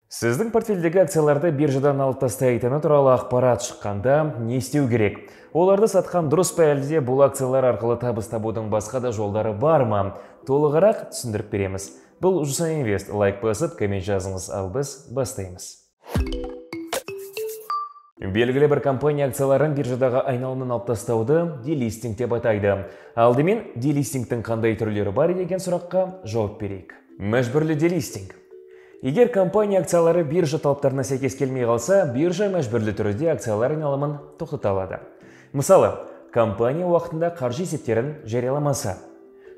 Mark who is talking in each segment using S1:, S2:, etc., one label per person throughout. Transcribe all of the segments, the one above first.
S1: Сіздің портфельдегі акцияларды биржадан алып тастайтыны туралы ақпарат шыққанда не істеу керек? Оларды сатқан дұрыс па әлде бұл акциялар арқылы табыс табудың басқа да жолдары бар ма? Толығырақ түсіндіріп береміз. Бұл Жусан Инвест. Лайк басып, коммент жазыңыз, ал біз бастаймыз. Белгілі бір компания акцияларын биржадағы айналымнан алып тастауды делистинг деп атайды. Алдымен делистингтің қандай түрлері бар деген сұраққа жауап берейік. Мәжбүрлі делистинг. Егер компания акциялары биржа талаптарына сәйкес келмей қалса, биржа мәжбүрлі түрде акциялар айналымын тоқтата алады. Мысалы, компания уақытында қаржы есептерін жарияламаса,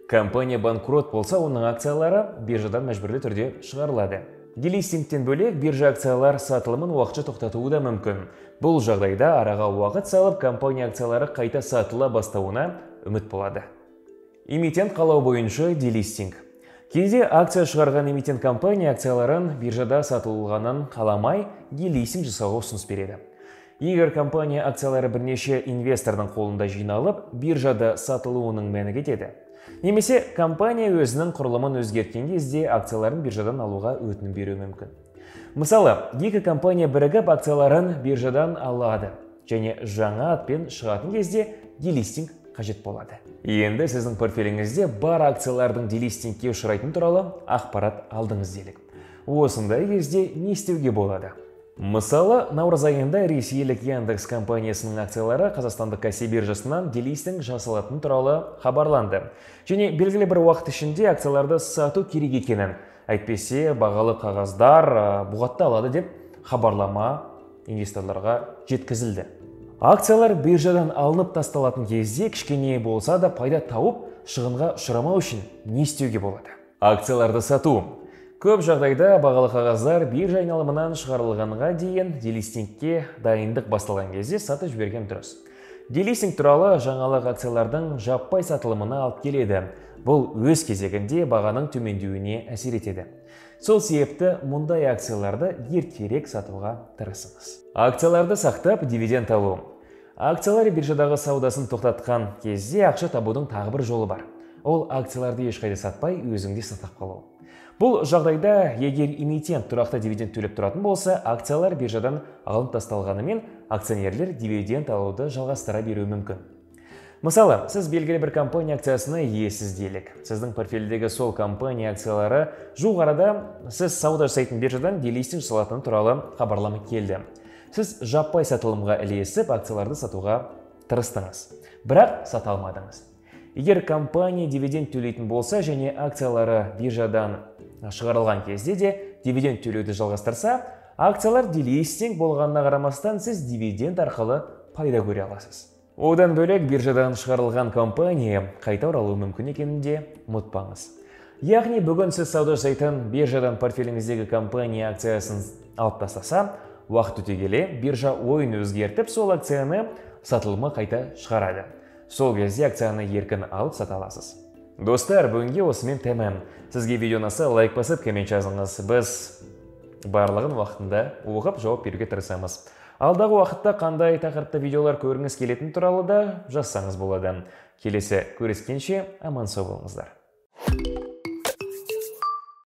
S1: компания банкрот болса, оның акциялары биржадан мәжбүрлі түрде шығарылады. Делистингтен бөлек биржа акциялар сатылымын уақытша тоқтатуы да мүмкін. Бұл жағдайда араға уақыт салып, компания акциялары қайта сатыла бастауына үміт болады. Эмитент қалау бойынша делистинг. Кейде акция шығарған эмитент компания акцияларын биржада сатылғанын қаламай делистинг жасауға ұсыныс береді. Егер компания акциялары бірнеше инвестордың қолында жиналып, биржада сатылуының мәні кетеді. Немесе компания өзінің құрылымын өзгерткен кезде акцияларын биржадан алуға өтінім беруі мүмкін. Мысалы, екі компания бірігіп акцияларын биржадан алады және жаңа атпен шығатын кезде делистинг қажет болады. Енді сіздің портфеліңізде бар акциялардың делистингке ұшырайтын туралы ақпарат алдыңыз делік. Осындай кезде не істеуге болады? Мысалы, наурыз айында ресейлік Яндекс компаниясының акциялары Қазақстандық Кассий биржасынан делистинг жасалатын туралы хабарланды. Және белгілі бір уақыт ішінде акцияларды сату керек екенін, әйтпесе бағалы қағаздар бұғатта алады деп хабарлама инвесторларға жеткізілді. Акциялар биржадан алынып тасталатын кезде кішкене болса да пайда тауып, шығынға ұшырамау үшін не істеуге болады? Акцияларды сату. Көп жағдайда бағалы қағаздар биржа айналымынан шығарылғанға дейін делистингке дайындық басталған кезде сатып жіберген дұрыс. Делистинг туралы жаңалық акциялардың жаппай сатылымына алып келеді. Бұл өз кезегінде бағаның төмендеуіне әсер етеді. Сол себепті мұндай акцияларды ертерек сатуға тырысыңыз. Акцияларды сақтап дивиденд алу. Акциялар биржадағы саудасын тоқтатқан кезде ақша табудың тағы бір жолы бар. Ол акцияларды ешқайда сатпай, өзіңде сақтап қалу. Бұл жағдайда, егер эмитент тұрақты дивиденд төлеп тұратын болса, акциялар биржадан алынып тасталғанымен, акционерлер дивиденд алуды жалғастыра беруі мүмкін. Мысалы, сіз белгілі бір компания акциясына иесіз делік. Сіздің портфельдегі сол компания акциялары жуық арада сіз сауда жасайтын биржадан делистинг жасалатыны туралы хабарлама келді. Сіз жаппай сатылымға ілесіп, акцияларды сатуға тырыстыңыз, бірақ сата алмадыңыз. Егер компания дивиденд төлейтін болса және акциялары биржадан шығарылған кезде де дивиденд төлеуді жалғастырса, акциялар делистинг болғанына қарамастан сіз дивиденд арқылы пайда көре аласыз. Одан бөлек биржадан шығарылған компания қайта оралуы мүмкін екенін де ұмытпаңыз. Яғни бүгін сіз сауда жасайтын биржадан портфеліңіздегі компания акциясын алып тастаса, уақыт өте келе биржа ойын өзгертіп, сол акцияны сатылымға қайта шығарады. Сол кезде акцияны еркін алып сата аласыз. Достар, бүгінге осымен тәмам. Сізге видео ұнаса, лайк басып, коммент жазыңыз. Біз барлығын уақытында оқып жауап беруге тырысамыз. Алдағы уақытта қандай тақырыпта видеолар көріңіз келетін туралы да жазсаңыз болады. Келесі көріскенше аман сау болыңыздар.